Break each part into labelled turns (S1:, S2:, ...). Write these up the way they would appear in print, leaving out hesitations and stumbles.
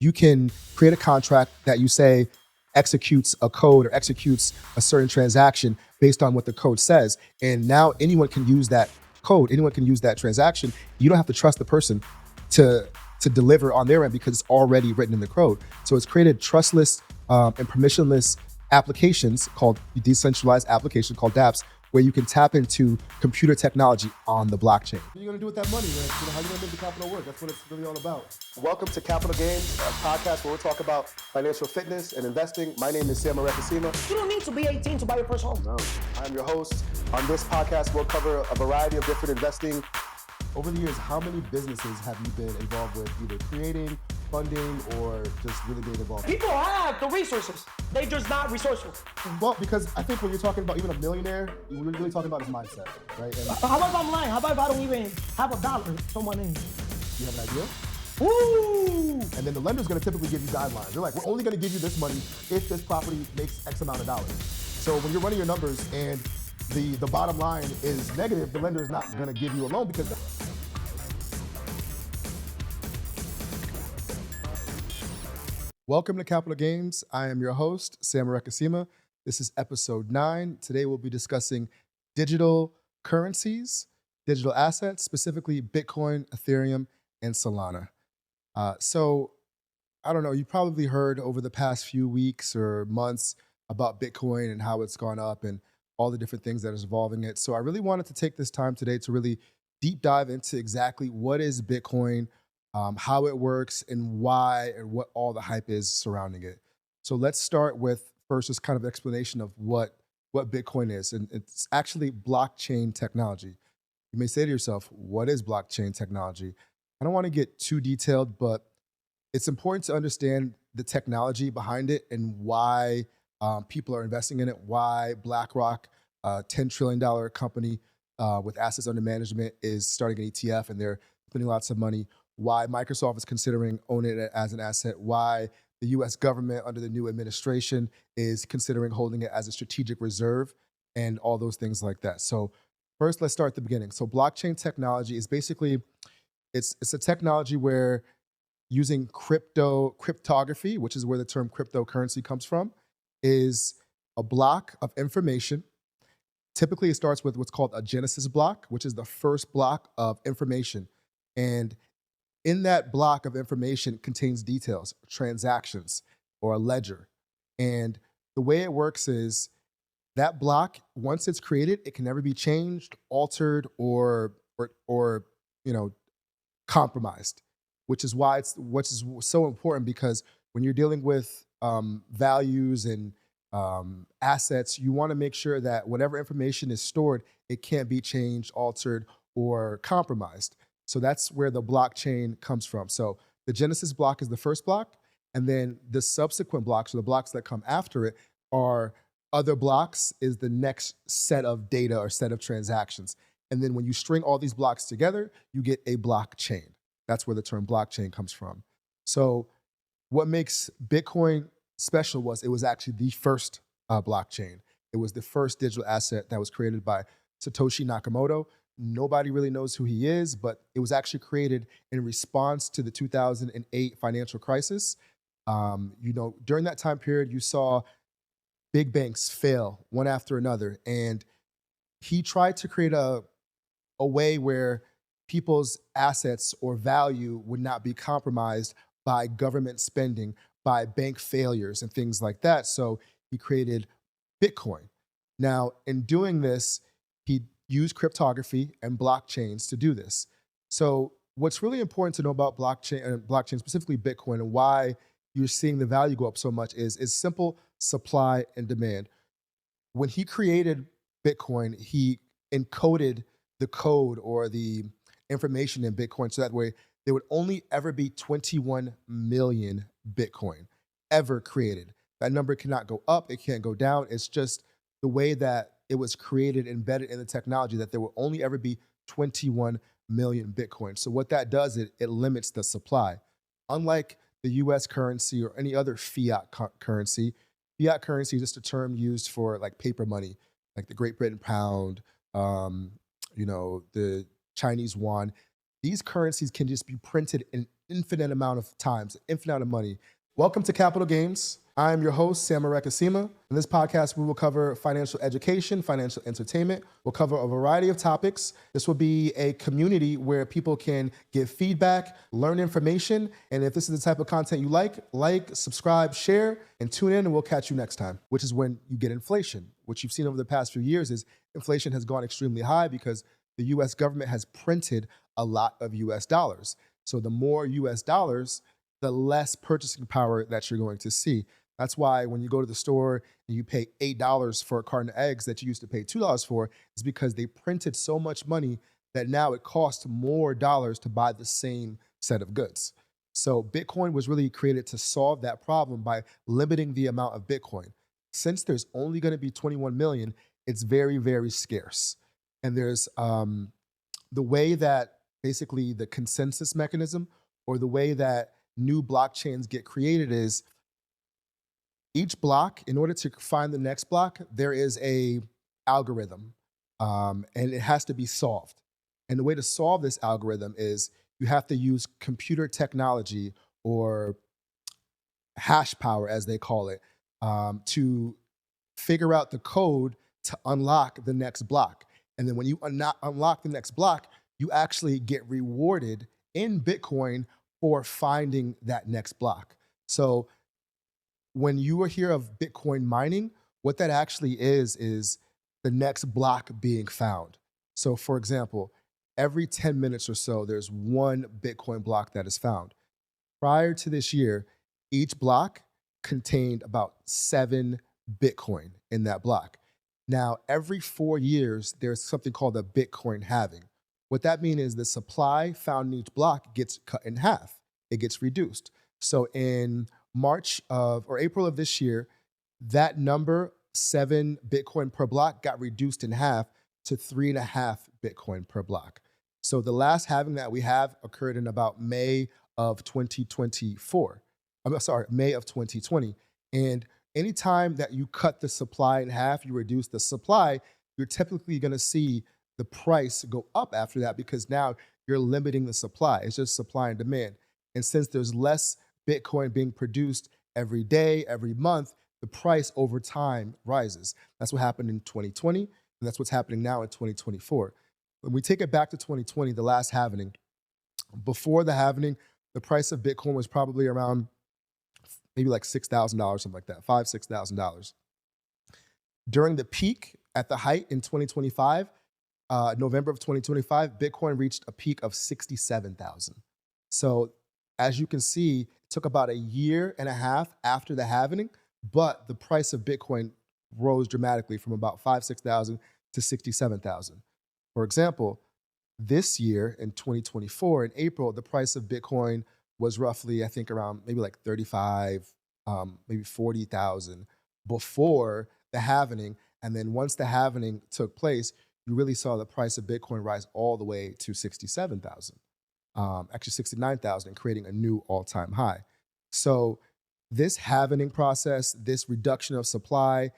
S1: you can create a contract that you say executes a code or executes a certain transaction based on what the code says. And now anyone can use that code, anyone can use that transaction. You don't have to trust the person to deliver on their end because it's already written in the code. So it's created trustless and permissionless applications called decentralized application called dApps, where you can tap into computer technology on the blockchain. What are you going to do with that money, man? How are you going to make the capital work? That's what it's really all about. Welcome to Capital Games, a podcast where we'll talk about financial fitness and investing. My name is Sam Rekasima.
S2: You don't need to be 18 to buy your first home.
S1: No, I'm your host. On this podcast, we'll cover a variety of different investing. Over the years, how many businesses have you been involved with, either creating, funding, or just really being involved?
S2: People have the resources. They're just not resourceful.
S1: Well, because I think when you're talking about even a millionaire, we're really talking about his mindset, right? And
S2: How about if I'm lying? How about if I don't even have $1 to my name?
S1: you have an idea?
S2: Woo!
S1: And then the lender's going to typically give you guidelines. They're like, we're only going to give you this money if this property makes X amount of dollars. So when you're running your numbers and the bottom line is negative, the lender is not going to give you a loan because... Welcome to Capital Games. I am your host, Sam Rekasima. This is episode 9. Today we'll be discussing digital currencies, digital assets, specifically Bitcoin, Ethereum, and Solana. So I don't know, you probably heard over the past few weeks or months about Bitcoin and how it's gone up and all the different things that is involving it. So I really wanted to take this time today to really deep dive into exactly what is Bitcoin, how it works, and why, and what all the hype is surrounding it. So let's start with first this kind of explanation of what Bitcoin is. And it's actually blockchain technology. You may say to yourself, what is blockchain technology? I don't want to get too detailed, but it's important to understand the technology behind it and why people are investing in it, why BlackRock, a $10 trillion company with assets under management, is starting an ETF and they're spending lots of money, why Microsoft is considering owning it as an asset, why the US government under the new administration is considering holding it as a strategic reserve, and all those things like that. So first, let's start at the beginning. So blockchain technology is basically, it's a technology where using cryptography, which is where the term cryptocurrency comes from, is a block of information. Typically, it starts with what's called a genesis block, which is the first block of information. And in that block of information contains details, transactions, or a ledger. And the way it works is that block, once it's created, it can never be changed, altered, or compromised, which is why which is so important, because when you're dealing with values and assets, you want to make sure that whatever information is stored, it can't be changed, altered, or compromised. So that's where the blockchain comes from. So the genesis block is the first block, and then the subsequent blocks, or the blocks that come after it, are other blocks, is the next set of data or set of transactions. And then when you string all these blocks together, you get a blockchain. That's where the term blockchain comes from. So what makes Bitcoin special was it was actually the first blockchain. It was the first digital asset that was created by Satoshi Nakamoto. Nobody really knows who he is, but it was actually created in response to the 2008 financial crisis. During that time period, you saw big banks fail one after another. And he tried to create a way where people's assets or value would not be compromised by government spending, by bank failures and things like that. So he created Bitcoin. Now, in doing this, he used cryptography and blockchains to do this. So what's really important to know about blockchain, specifically Bitcoin, and why you're seeing the value go up so much is simple supply and demand. When he created Bitcoin, he encoded the code or the information in Bitcoin so that way there would only ever be 21 million Bitcoin ever created. That number cannot go up, it can't go down. It's just the way that it was created, embedded in the technology, that there will only ever be 21 million Bitcoin. So what that does, it limits the supply. Unlike the US currency or any other fiat currency is just a term used for like paper money, like the Great Britain pound, the Chinese yuan. These currencies can just be printed in infinite amount of times, infinite amount of money. Welcome to Capital Games. I'm your host, Sam Arekasima. In this podcast, we will cover financial education, financial entertainment. We'll cover a variety of topics. This will be a community where people can give feedback, learn information, and if this is the type of content you like, subscribe, share, and tune in, and we'll catch you next time, which is when you get inflation. What you've seen over the past few years is inflation has gone extremely high because the US government has printed a lot of US dollars. So the more US dollars, the less purchasing power that you're going to see. That's why when you go to the store and you pay $8 for a carton of eggs that you used to pay $2 for, is because they printed so much money that now it costs more dollars to buy the same set of goods. So Bitcoin was really created to solve that problem by limiting the amount of Bitcoin. Since there's only going to be 21 million, it's very, very scarce. And there's the way that basically the consensus mechanism or the way that new blockchains get created is each block, in order to find the next block, there is a algorithm, and it has to be solved. And the way to solve this algorithm is you have to use computer technology or hash power, as they call it, to figure out the code to unlock the next block. And then when you unlock the next block, you actually get rewarded in Bitcoin for finding that next block. So when you hear of Bitcoin mining, what that actually is the next block being found. So for example, every 10 minutes or so, there's one Bitcoin block that is found. Prior to this year, each block contained about 7 Bitcoin in that block. Now, every 4 years, there's something called a Bitcoin halving. What that means is the supply found in each block gets cut in half. It gets reduced. So in April of this year, that number, 7 Bitcoin per block, got reduced in half to 3.5 Bitcoin per block. So the last halving that we have occurred in about May of 2024. May of 2020. And anytime that you cut the supply in half, you reduce the supply, you're typically going to see the price go up after that because now you're limiting the supply. It's just supply and demand. And since there's less Bitcoin being produced every day, every month, the price over time rises. That's what happened in 2020, and that's what's happening now in 2024. When we take it back to 2020, the last halvening, before the halvening, the price of Bitcoin was probably around maybe like $6,000, something like that, $5,000, $6,000. During the peak, at the height in 2025, November of 2025, Bitcoin reached a peak of 67,000. So as you can see, it took about a year and a half after the halvening, but the price of Bitcoin rose dramatically from about 6,000 to 67,000. For example, this year in 2024, in April, the price of Bitcoin was roughly, I think, around maybe like 35, maybe 40,000 before the halvening. And then once the halvening took place, you really saw the price of Bitcoin rise all the way to 67,000, actually 69,000, creating a new all-time high. So this halvening process, this reduction of supply,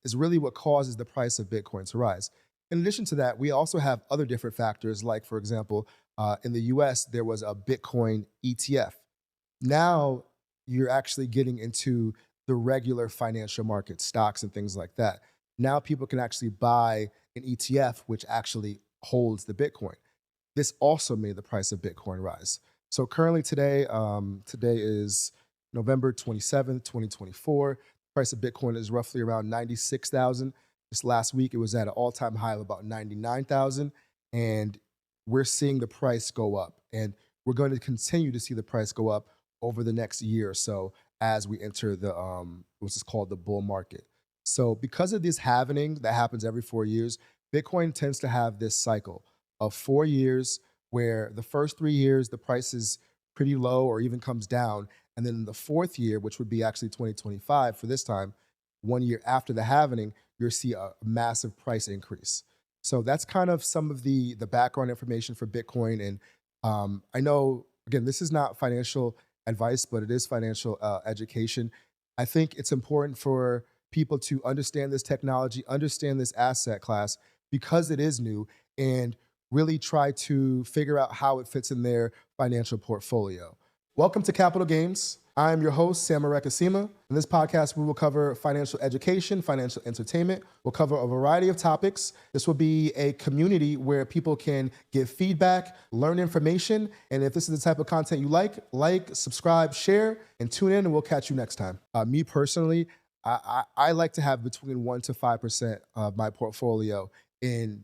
S1: is really what causes the price of Bitcoin to rise. In addition to that, we also have other different factors, like, for example, in the US, there was a Bitcoin ETF. Now you're actually getting into the regular financial market, stocks and things like that. Now people can actually buy an ETF, which actually holds the Bitcoin. This also made the price of Bitcoin rise. So currently today is November 27th, 2024. The price of Bitcoin is roughly around 96,000. This last week, it was at an all-time high of about 99,000. And we're seeing the price go up. And we're going to continue to see the price go up over the next year or so as we enter the what's called the bull market. So because of this halvening that happens every 4 years, Bitcoin tends to have this cycle of 4 years where the first 3 years, the price is pretty low or even comes down. And then in the fourth year, which would be actually 2025 for this time, 1 year after the halvening, you'll see a massive price increase. So that's kind of some of the background information for Bitcoin. And I know, again, this is not financial advice, but it is financial education. I think it's important for people to understand this technology, understand this asset class, because it is new, and really try to figure out how it fits in their financial portfolio. Welcome to Capital Games. I'm your host, Sam Arekasima. In this podcast, we will cover financial education, financial entertainment. We'll cover a variety of topics. This will be a community where people can give feedback, learn information, and if this is the type of content you like, subscribe, share, and tune in, and we'll catch you next time. Me personally, I like to have between 1% to 5% of my portfolio in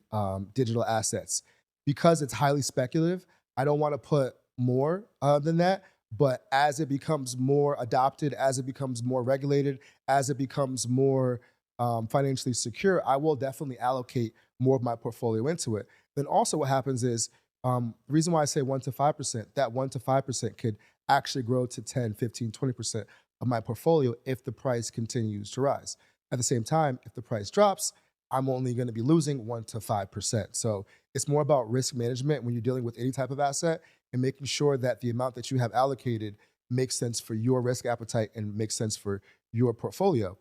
S1: digital assets. Because it's highly speculative, I don't want to put more than that. But as it becomes more adopted, as it becomes more regulated, as it becomes more financially secure, I will definitely allocate more of my portfolio into it. Then also what happens is, the reason why I say 1% to 5%, that 1% to 5% could actually grow to 10, 15, 20% of my portfolio if the price continues to rise. At the same time, if the price drops, I'm only going to be losing 1% to 5%. So it's more about risk management when you're dealing with any type of asset and making sure that the amount that you have allocated makes sense for your risk appetite and makes sense for your portfolio.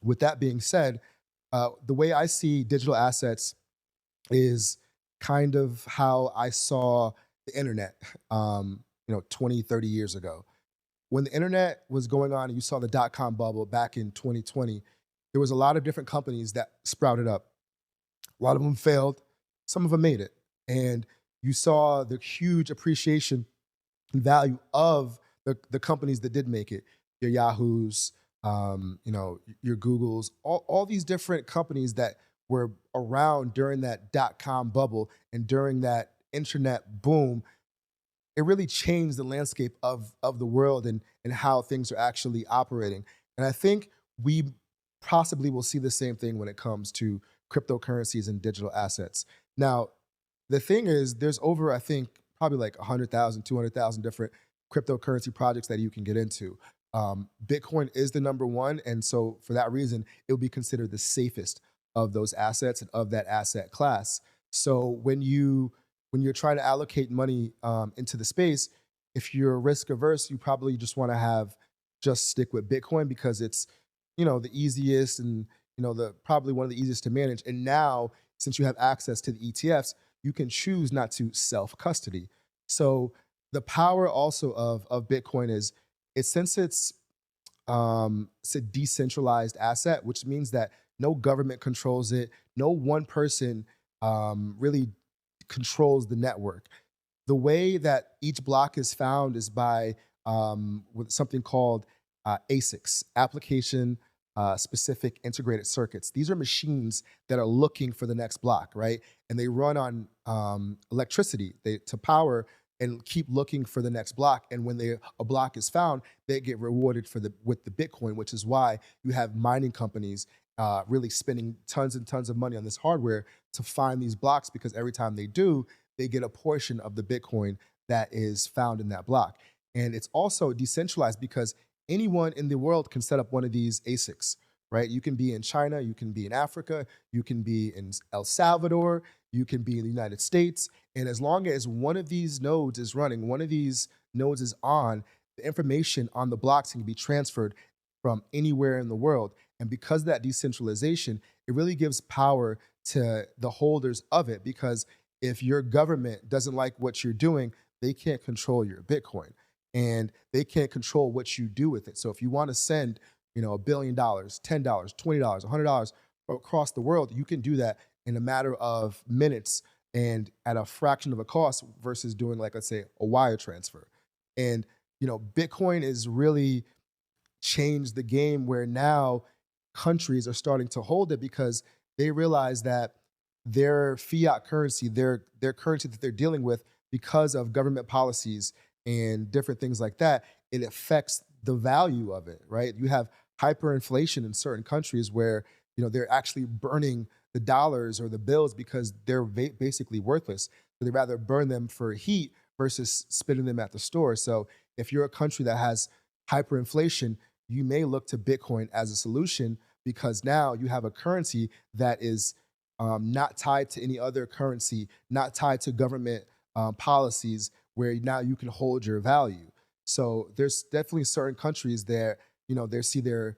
S1: With that being said, the way I see digital assets is kind of how I saw the internet, 20, 30 years ago. When the internet was going on and you saw the dot-com bubble back in 2020, there was a lot of different companies that sprouted up. A lot of them failed. Some of them made it. And you saw the huge appreciation and value of the companies that did make it. Your Yahoos, your Googles, all these different companies that were around during that dot-com bubble and during that internet boom. It really changed the landscape of the world and how things are actually operating. And I think we possibly will see the same thing when it comes to cryptocurrencies and digital assets. Now, the thing is, there's over, I think, probably like 100,000, 200,000 different cryptocurrency projects that you can get into. Bitcoin is the number one. And so for that reason, it will be considered the safest of those assets and of that asset class. So when you're trying to allocate money into the space, if you're risk averse, you probably just want to just stick with Bitcoin because it's, the easiest and, probably one of the easiest to manage. And now, since you have access to the ETFs, you can choose not to self-custody. So the power also of Bitcoin is since it's a decentralized asset, which means that no government controls it, no one person really controls the network. The way that each block is found is by with something called ASICs, application specific integrated circuits. These are machines that are looking for the next block, right? And they run on electricity to power and keep looking for the next block. And when a block is found, they get rewarded with the Bitcoin, which is why you have mining companies really spending tons and tons of money on this hardware to find these blocks, because every time they do, they get a portion of the Bitcoin that is found in that block. And it's also decentralized because anyone in the world can set up one of these ASICs, right? You can be in China, you can be in Africa, you can be in El Salvador, you can be in the United States. And as long as one of these nodes is running, one of these nodes is on, the information on the blocks can be transferred from anywhere in the world. And because of that decentralization, it really gives power to the holders of it, because if your government doesn't like what you're doing, they can't control your Bitcoin and they can't control what you do with it. So if you want to send, $1 billion, $10, $20, $100 across the world, you can do that in a matter of minutes and at a fraction of a cost versus doing, like, let's say, a wire transfer. And, Bitcoin is really changed the game where now countries are starting to hold it because they realize that their fiat currency, their currency that they're dealing with, because of government policies and different things like that, it affects the value of it, right? You have hyperinflation in certain countries where, they're actually burning the dollars or the bills because they're basically worthless. So they rather burn them for heat versus spending them at the store. So if you're a country that has hyperinflation, you may look to Bitcoin as a solution because now you have a currency that is not tied to any other currency, not tied to government policies, where now you can hold your value. So there's definitely certain countries there, they see their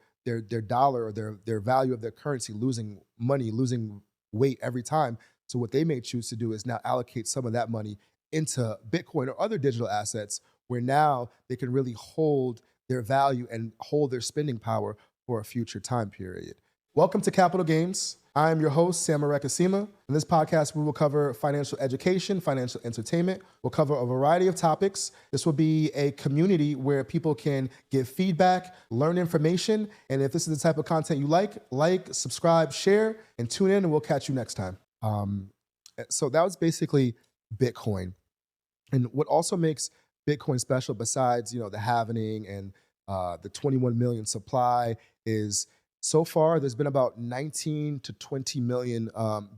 S1: dollar or their value of their currency losing money, losing weight every time. So what they may choose to do is now allocate some of that money into Bitcoin or other digital assets where now they can really hold their value and hold their spending power for a future time period. Welcome to Capital Games. I am your host, Sam Arekasima. In this podcast, we will cover financial education, financial entertainment. We'll cover a variety of topics. This will be a community where people can give feedback, learn information, and if this is the type of content you like, subscribe, share, and tune in, and we'll catch you next time. So that was basically Bitcoin. And what also makes Bitcoin special, besides the halvening and the 21 million supply, is so far there's been about 19 to 20 million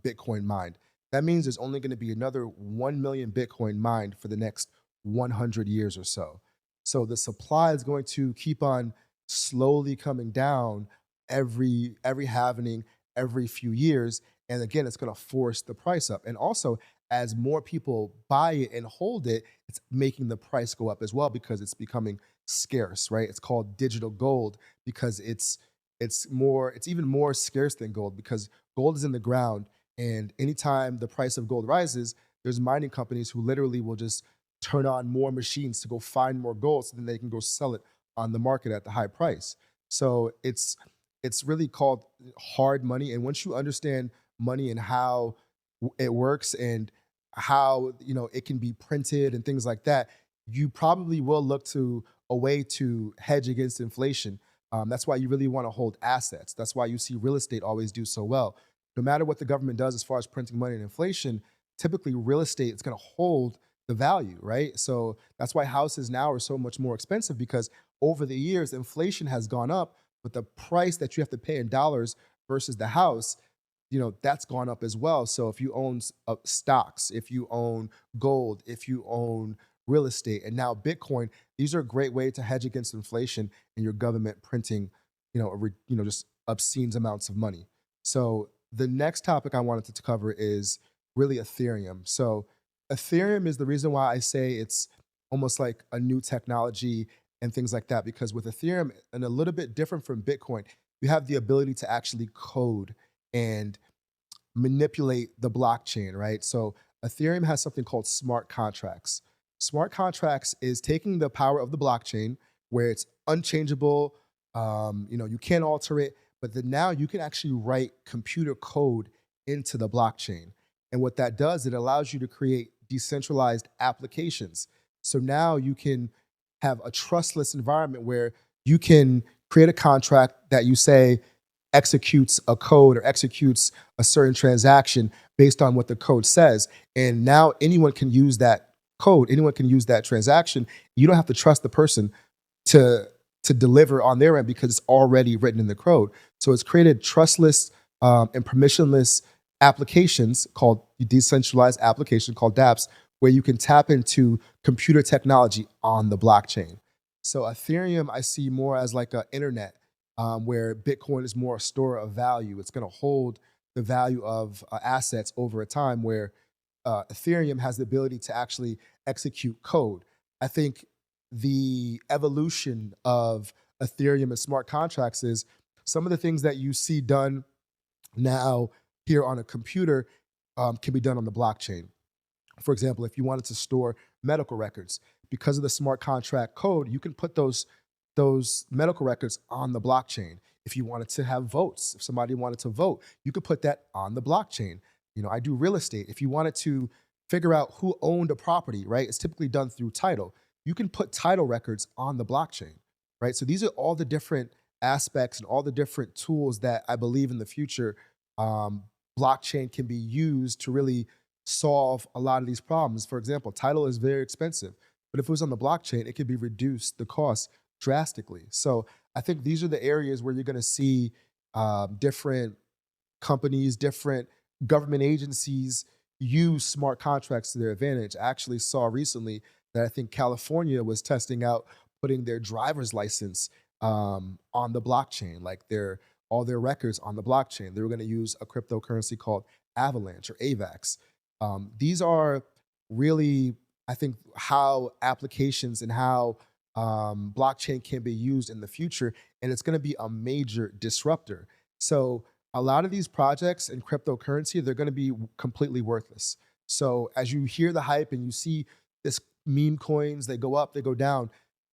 S1: Bitcoin mined. That means there's only going to be another 1 million Bitcoin mined for the next 100 years or so. So the supply is going to keep on slowly coming down every halvening, every few years. And again, it's going to force the price up. And also, as more people buy it and hold it, it's making the price go up as well because it's becoming scarce, right? It's called digital gold because it's even more scarce than gold because gold is in the ground, and anytime the price of gold rises, there's mining companies who literally will just turn on more machines to go find more gold so then they can go sell it on the market at the high price. So it's really called hard money. And once you understand money and how it works and how it can be printed and things like that, you probably will look to a way to hedge against inflation. That's why you really want to hold assets. That's why you see real estate always do so well. No matter what the government does as far as printing money and inflation, typically real estate is going to hold the value, right? So that's why houses now are so much more expensive because over the years, inflation has gone up, but the price that you have to pay in dollars versus the house, that's gone up as well. So if you own stocks, if you own gold, if you own real estate, and now Bitcoin, these are a great way to hedge against inflation and your government printing, just obscene amounts of money. So the next topic I wanted to cover is really Ethereum. So Ethereum is the reason why I say it's almost like a new technology and things like that, because with Ethereum, and a little bit different from Bitcoin, you have the ability to actually code and manipulate the blockchain, right? So Ethereum has something called smart contracts. Smart contracts is taking the power of the blockchain where it's unchangeable, you can't alter it, but then now you can actually write computer code into the blockchain. And what that does, it allows you to create decentralized applications. So now you can have a trustless environment where you can create a contract that you say executes a code or executes a certain transaction based on what the code says. And now anyone can use that code, anyone can use that transaction. You don't have to trust the person to deliver on their end because it's already written in the code. So it's created trustless and permissionless applications called decentralized application called dApps, where you can tap into computer technology on the blockchain. So Ethereum, I see more as like an internet where Bitcoin is more a store of value. It's going to hold the value of assets over a time, where Ethereum has the ability to actually execute code. I think the evolution of Ethereum and smart contracts is some of the things that you see done now here on a computer can be done on the blockchain. For example, if you wanted to store medical records, because of the smart contract code, you can put those medical records on the blockchain. If you wanted to have votes, if somebody wanted to vote, you could put that on the blockchain. I do real estate. If you wanted to figure out who owned a property, right? It's typically done through title. You can put title records on the blockchain, right? So these are all the different aspects and all the different tools that I believe in the future blockchain can be used to really solve a lot of these problems. For example, title is very expensive, but if it was on the blockchain, it could be reduced the cost drastically. So I think these are the areas where you're going to see different companies, different government agencies use smart contracts to their advantage. I actually saw recently that I think California was testing out putting their driver's license on the blockchain, like all their records on the blockchain. They were going to use a cryptocurrency called Avalanche or AVAX. These are really, I think, how applications and how blockchain can be used in the future, and it's going to be a major disruptor. So a lot of these projects in cryptocurrency, they're going to be completely worthless. So as you hear the hype and you see this meme coins, they go up, they go down.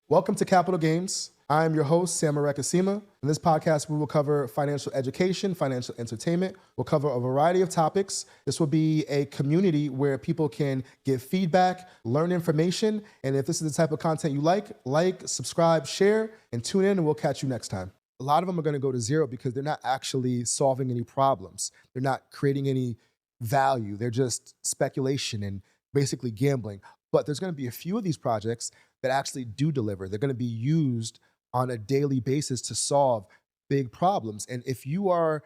S1: Welcome to Capital Games. I am your host, Sam Arekasima. In this podcast, we will cover financial education, financial entertainment. We'll cover a variety of topics. This will be a community where people can give feedback, learn information, and if this is the type of content you like, subscribe, share, and tune in, and we'll catch you next time. A lot of them are going to go to zero because they're not actually solving any problems. They're not creating any value. They're just speculation and basically gambling. But there's going to be a few of these projects that actually do deliver. They're going to be used on a daily basis to solve big problems. And if you are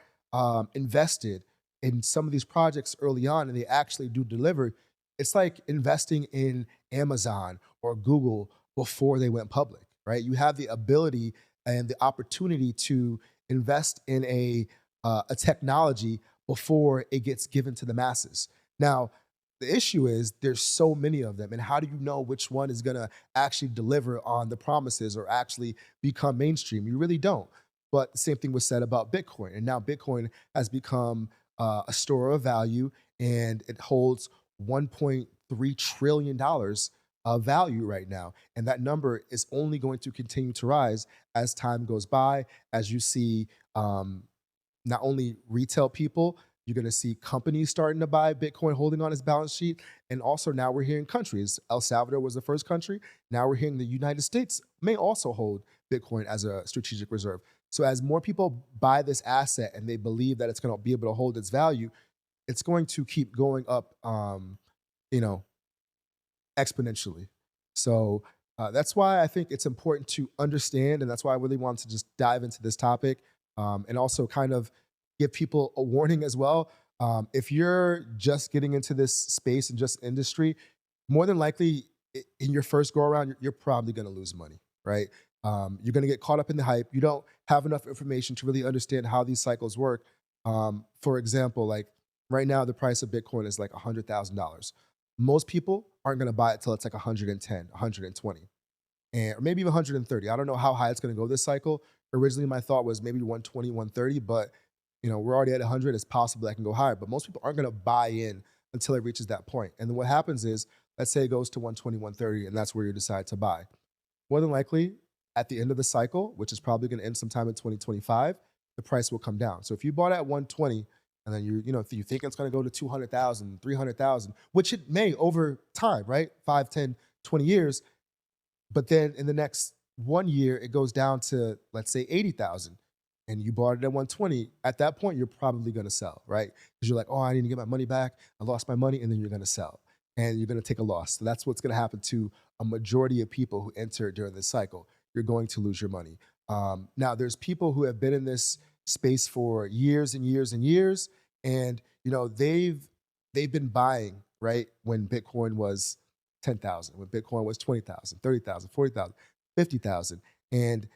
S1: invested in some of these projects early on and they actually do deliver, it's like investing in Amazon or Google before they went public, right? You have the ability and the opportunity to invest in a technology before it gets given to the masses. Now, the issue is there's so many of them, and how do you know which one is going to actually deliver on the promises or actually become mainstream? You really don't. But the same thing was said about Bitcoin, and now Bitcoin has become a store of value, and it holds 1.3 trillion dollars of value right now, and that number is only going to continue to rise as time goes by, as you see not only retail people, you're going to see companies starting to buy Bitcoin holding on its balance sheet. And also now we're hearing countries. El Salvador was the first country. Now we're hearing the United States may also hold Bitcoin as a strategic reserve. So as more people buy this asset and they believe that it's going to be able to hold its value, it's going to keep going up, you know, exponentially. So that's why I think it's important to understand, and that's why I really wanted to just dive into this topic, and also kind of give people a warning as well. If you're just getting into this space and just industry, more than likely in your first go around, you're probably going to lose money, right? You're going to get caught up in the hype. You don't have enough information to really understand how these cycles work. For example, like right now, the price of Bitcoin is like $100,000. Most people aren't going to buy it till it's like 110, 120, and or maybe even 130. I don't know how high it's going to go this cycle. Originally, my thought was maybe 120, 130, but we're already at 100. It's possible that can go higher, but most people aren't going to buy in until it reaches that point. And then what happens is, let's say it goes to 120, 130, and that's where you decide to buy. More than likely, at the end of the cycle, which is probably going to end sometime in 2025, the price will come down. So if you bought at 120, and then if you think it's going to go to 200,000, 300,000, which it may over time, right? 5, 10, 20 years. But then in the next 1 year, it goes down to, let's say, 80,000. And you bought it at 120, at that point, you're probably going to sell, right? Because you're like, oh, I need to get my money back. I lost my money. And then you're going to sell. And you're going to take a loss. So that's what's going to happen to a majority of people who enter during this cycle. You're going to lose your money. Now, there's people who have been in this space for years and years and years. And, they've been buying, right, when Bitcoin was 10,000, when Bitcoin was 20,000, 30,000, 40,000, 50,000. And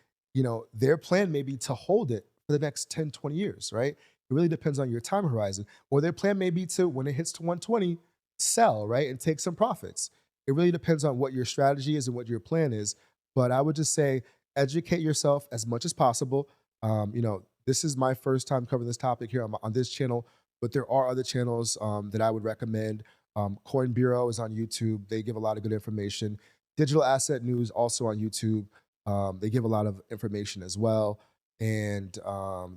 S1: their plan may be to hold it for the next 10, 20 years, right? It really depends on your time horizon. Or their plan may be to, when it hits to 120, sell, right? And take some profits. It really depends on what your strategy is and what your plan is. But I would just say, educate yourself as much as possible. This is my first time covering this topic here on this channel, but there are other channels that I would recommend. Coin Bureau is on YouTube. They give a lot of good information. Digital Asset News also on YouTube. They give a lot of information as well. And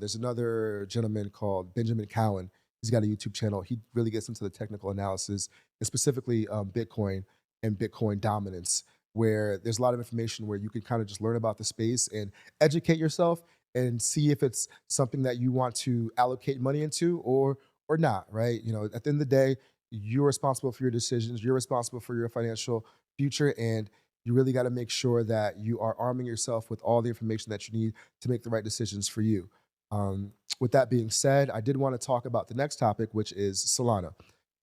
S1: there's another gentleman called Benjamin Cowan. He's got a YouTube channel. He really gets into the technical analysis, and specifically Bitcoin and Bitcoin dominance, where there's a lot of information where you can kind of just learn about the space and educate yourself and see if it's something that you want to allocate money into or not, right? At the end of the day, you're responsible for your decisions. You're responsible for your financial future, and you really got to make sure that you are arming yourself with all the information that you need to make the right decisions for you. With that being said, I did want to talk about the next topic, which is Solana.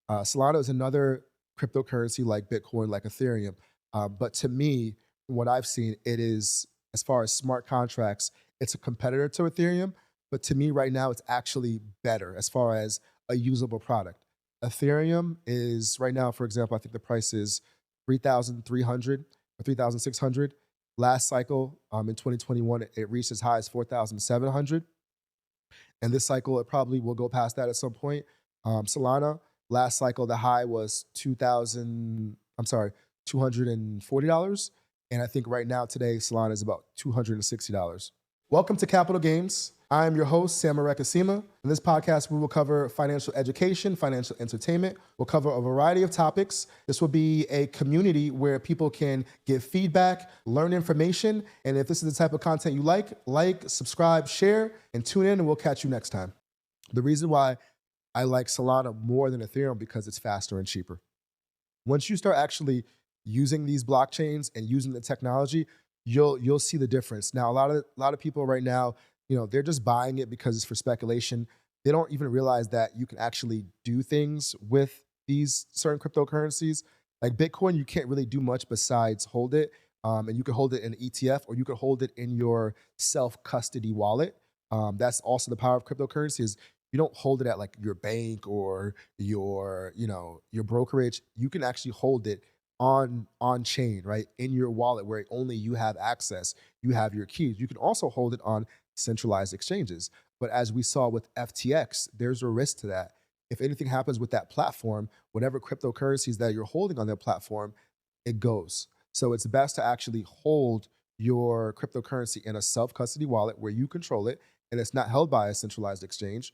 S1: Solana is another cryptocurrency like Bitcoin, like Ethereum. But to me, from what I've seen, it is, as far as smart contracts, it's a competitor to Ethereum. But to me right now, it's actually better as far as a usable product. Ethereum is right now, for example, I think the price is 3,300 or 3,600. Last cycle in 2021, it reached as high as 4,700. And this cycle, it probably will go past that at some point. Solana, last cycle, the high was 2,000, I'm sorry, $240. And I think right now, today, Solana is about $260. Welcome to Capital Games. I am your host, Sam Arekasima. In this podcast, we will cover financial education, financial entertainment. We'll cover a variety of topics. This will be a community where people can give feedback, learn information, and if this is the type of content you like, subscribe, share, and tune in, and we'll catch you next time. The reason why I like Solana more than Ethereum because it's faster and cheaper. Once you start actually using these blockchains and using the technology, you'll see the difference. Now, a lot of people right now, they're just buying it because it's for speculation. They don't even realize that you can actually do things with these certain cryptocurrencies. Like Bitcoin, you can't really do much besides hold it. And you can hold it in an ETF or you can hold it in your self-custody wallet. That's also the power of cryptocurrency is you don't hold it at like your bank or your brokerage. You can actually hold it on chain, right? In your wallet where only you have access, you have your keys. You can also hold it on centralized exchanges. But as we saw with FTX, there's a risk to that. If anything happens with that platform, whatever cryptocurrencies that you're holding on their platform, it goes. So it's best to actually hold your cryptocurrency in a self-custody wallet where you control it and it's not held by a centralized exchange.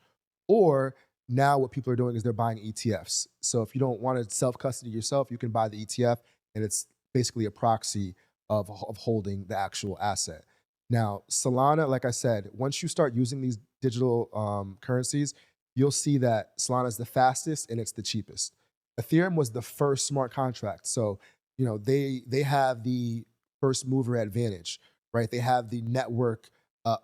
S1: Or now what people are doing is they're buying ETFs. So if you don't want to self-custody yourself, you can buy the ETF and it's basically a proxy of holding the actual asset. Now, Solana, like I said, once you start using these digital currencies, you'll see that Solana is the fastest and it's the cheapest. Ethereum was the first smart contract. So, they have the first mover advantage, right? They have the network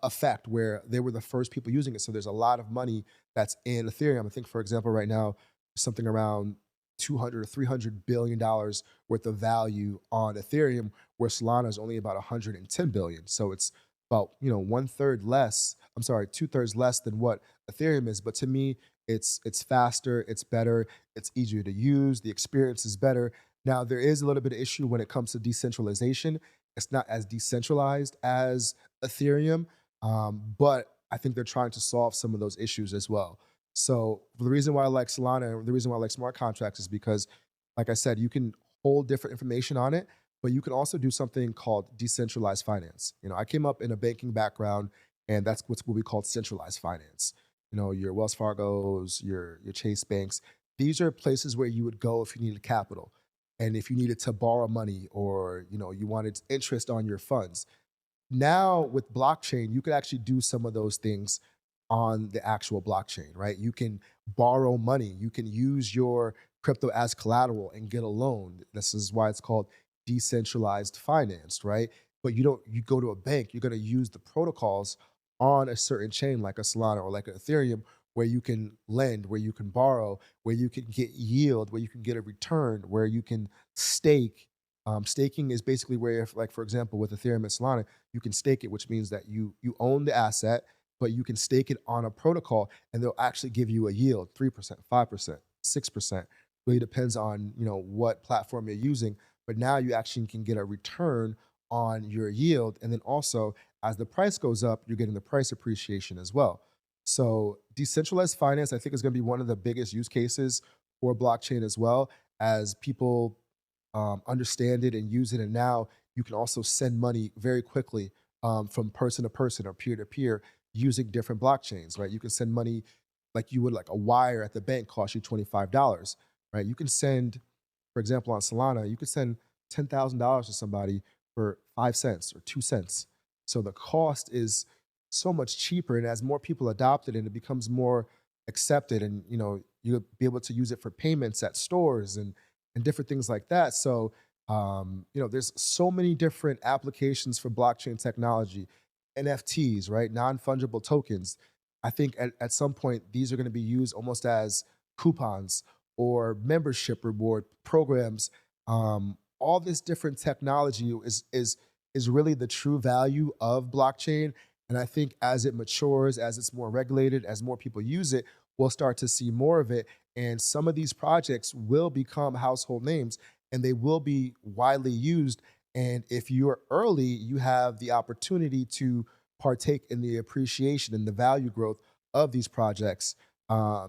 S1: effect where they were the first people using it. So there's a lot of money that's in Ethereum. I think, for example, right now, something around 200 or 300 billion dollars worth of value on Ethereum, where Solana is only about 110 billion. So it's about one third less. I'm sorry, 2/3 less than what Ethereum is. But to me, it's faster, it's better, it's easier to use. The experience is better. Now there is a little bit of issue when it comes to decentralization. It's not as decentralized as Ethereum, but I think they're trying to solve some of those issues as well. So the reason why I like Solana and the reason why I like smart contracts is because, like I said, you can hold different information on it, but you can also do something called decentralized finance. I came up in a banking background, and that's what we call centralized finance. Your Wells Fargo's, your Chase banks. These are places where you would go if you needed capital, and if you needed to borrow money, or you wanted interest on your funds. Now with blockchain, you could actually do some of those things on the actual blockchain, right? You can borrow money. You can use your crypto as collateral and get a loan. This is why it's called decentralized finance, right? But you go to a bank, you're going to use the protocols on a certain chain like a Solana or like an Ethereum where you can lend, where you can borrow, where you can get yield, where you can get a return, where you can stake. Staking is basically where, if, like for example, with Ethereum and Solana, you can stake it, which means that you own the asset, but you can stake it on a protocol, and they'll actually give you a yield, 3%, 5%, 6%. Really depends on what platform you're using. But now you actually can get a return on your yield, and then also as the price goes up, you're getting the price appreciation as well. So decentralized finance, I think, is going to be one of the biggest use cases for blockchain as well as people understand it and use it. And now you can also send money very quickly from person to person or peer to peer using different blockchains, right? You can send money like you would, like a wire at the bank cost you $25, right? You can send, for example, on Solana, you could send $10,000 to somebody for 5 cents or 2 cents. So the cost is so much cheaper, and as more people adopt it and it becomes more accepted, and you'll be able to use it for payments at stores and different things like that. So there's so many different applications for blockchain technology, NFTs, right? Non-fungible tokens. I think at some point these are going to be used almost as coupons or membership reward programs. All this different technology is really the true value of blockchain. And I think as it matures, as it's more regulated, as more people use it, we'll start to see more of it. And some of these projects will become household names and they will be widely used. And if you're early, you have the opportunity to partake in the appreciation and the value growth of these projects.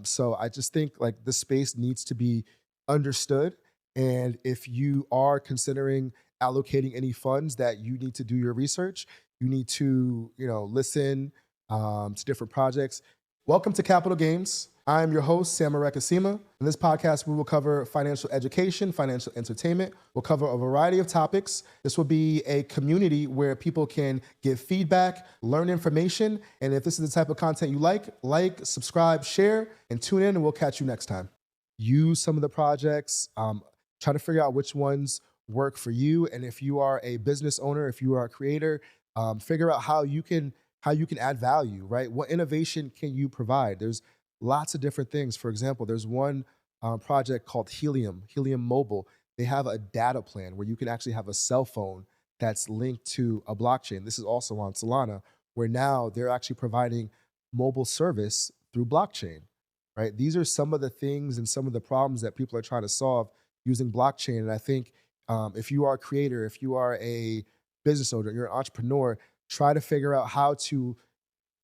S1: So I just think like the space needs to be understood. And if you are considering allocating any funds, that you need to do your research. You need to, listen to different projects. Welcome to Capital Games. I'm your host, Sam Arekasima. In this podcast, we will cover financial education, financial entertainment. We'll cover a variety of topics. This will be a community where people can give feedback, learn information, and if this is the type of content you like, subscribe, share, and tune in, and we'll catch you next time. Use some of the projects, try to figure out which ones work for you, and if you are a business owner, if you are a creator, figure out how you can add value, right? What innovation can you provide? There's lots of different things. For example, there's one project called Helium Mobile. They have a data plan where you can actually have a cell phone that's linked to a blockchain. This is also on Solana, where now they're actually providing mobile service through blockchain, right? These are some of the things and some of the problems that people are trying to solve using blockchain. And I think if you are a creator, if you are a business owner, you're an entrepreneur, try to figure out how to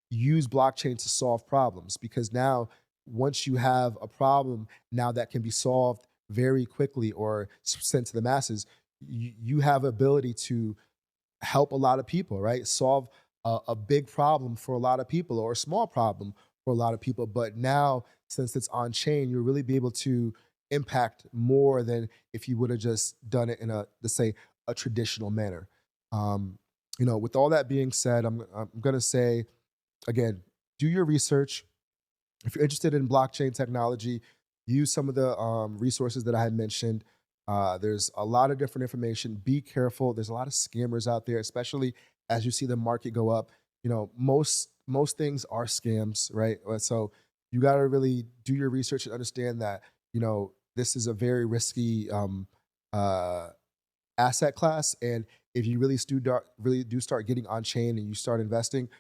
S1: use blockchain to solve problems, because now once you have a problem now that can be solved very quickly or sent to the masses, you have ability to help a lot of people, right? Solve a big problem for a lot of people or a small problem for a lot of people. But now, since it's on chain, you'll really be able to impact more than if you would have just done it in let's say, a traditional manner. Um, with all that being said, I'm going to say, again, do your research. If you're interested in blockchain technology, use some of the resources that I had mentioned. There's a lot of different information. Be careful. There's a lot of scammers out there, especially as you see the market go up. Most things are scams, right? So you got to really do your research and understand that this is a very risky uh, asset class. And if you really do start getting on chain and you start investing,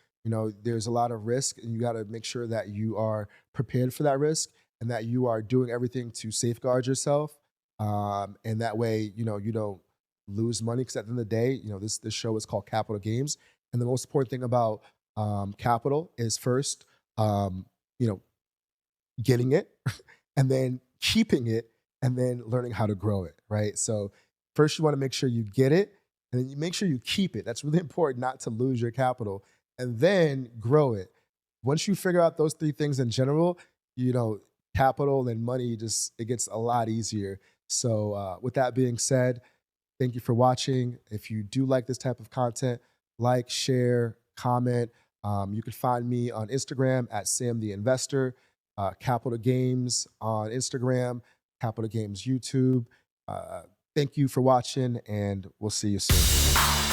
S1: there's a lot of risk, and you got to make sure that you are prepared for that risk and that you are doing everything to safeguard yourself. And that way, you don't lose money. Because at the end of the day, this show is called Capital Games, and the most important thing about capital is first, you know, getting it, and then keeping it, and then learning how to grow it, right? So first you want to make sure you get it, and then you make sure you keep it. That's really important, not to lose your capital, and then grow it. Once you figure out those three things in general, capital and money, it gets a lot easier. So with that being said, thank you for watching. If you do like this type of content, like, share, comment. You can find me on Instagram at Sam the Investor, Capital Games on Instagram, Capital Games YouTube. Thank you for watching, and we'll see you soon.